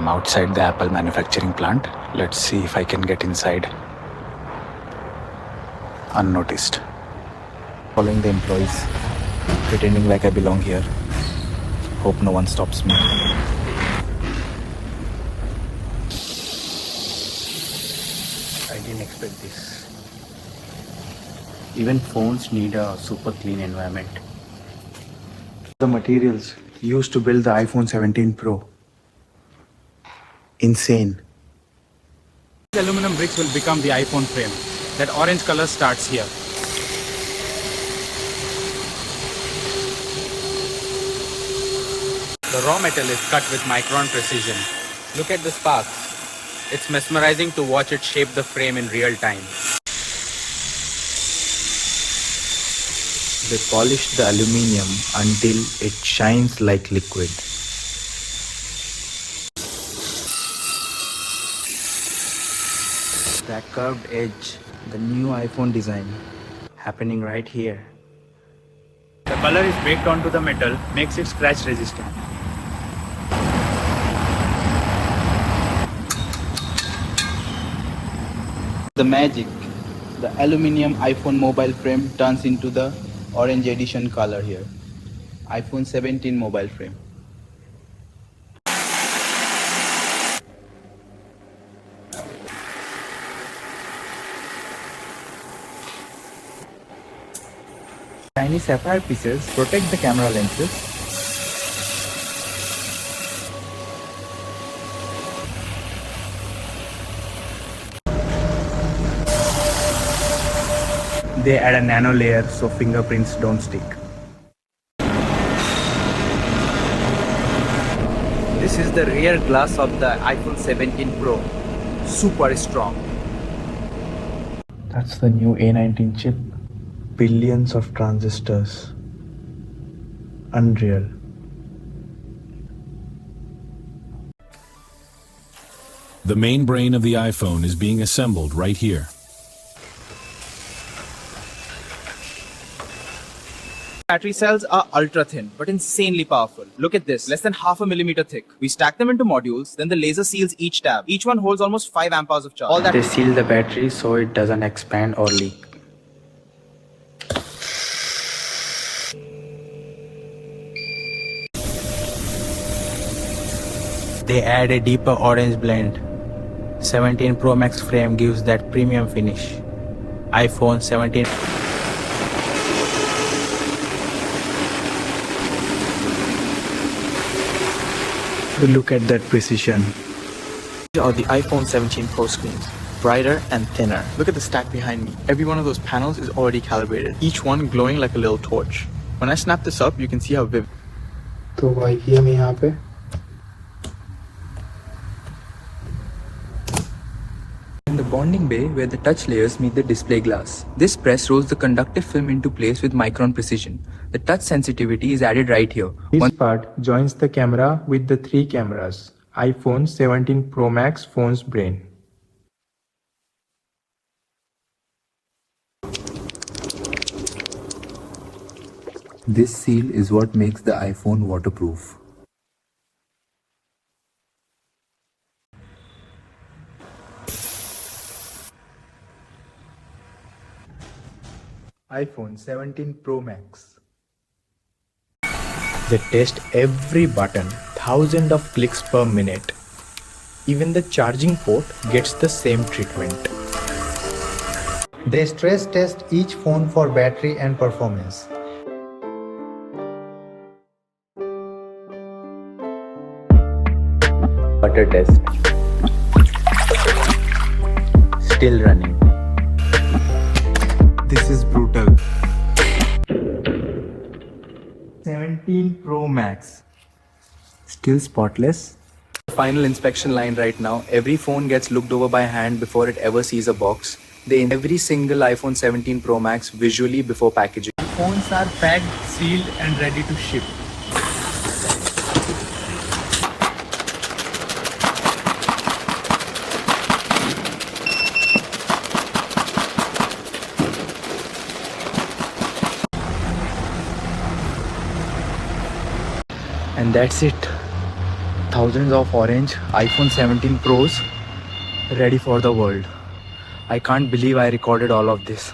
I'm outside the Apple manufacturing plant. Let's see if I can get inside unnoticed. Following the employees, pretending like I belong here. Hope no one stops me. I didn't expect this. Even phones need a super clean environment. The materials used to build the iPhone 17 Pro. Insane. Aluminum bricks will become the iPhone frame. That orange color starts here. The raw metal is cut with micron precision. Look at the sparks. It's mesmerizing to watch it shape the frame in real time. They polish the aluminium until it shines like liquid. That curved edge, the new iPhone design, happening right here. The color is baked onto the metal, makes it scratch resistant. The magic. The aluminium iPhone mobile frame turns into the orange edition color here. iPhone 17 mobile frame. Tiny sapphire pieces protect the camera lenses. They add a nano layer so fingerprints don't stick. This is the rear glass of the iPhone 17 Pro. Super strong. That's the new A19 chip. Billions of transistors. Unreal. The main brain of the iPhone is being assembled right here. Battery cells are ultra thin but insanely powerful. Look at this, less than half a millimeter thick. We stack them into modules, then the laser seals each tab. Each one holds almost 5 amp hours of charge. All that They seal the battery so it doesn't expand or leak. They add a deeper orange blend. 17 Pro Max frame gives that premium finish. iPhone 17. Look at that precision. These are the iPhone 17 Pro screens, brighter and thinner. Look at the stack behind me. Every one of those panels is already calibrated, each one glowing like a little torch. When I snap this up, you can see how vivid. तो भाई हम यहाँ पे In the bonding bay where the touch layers meet the display glass. This press rolls the conductive film into place with micron precision. The touch sensitivity is added right here. This part joins the camera with the 3 cameras. iPhone 17 Pro Max phone's brain. This seal is what makes the iPhone waterproof. iPhone 17 Pro Max. They test every button, thousands of clicks per minute. Even the charging port gets the same treatment. They stress test each phone for battery and performance. Butter test. Still running. This is brutal. 17 Pro Max. Still spotless. Final inspection line right now. Every phone gets looked over by hand before it ever sees a box. They in every single iPhone 17 Pro Max visually before packaging. Phones are packed, sealed and ready to ship. And that's it. thousands of orange iPhone 17 Pros ready for the world. I can't believe I recorded all of this.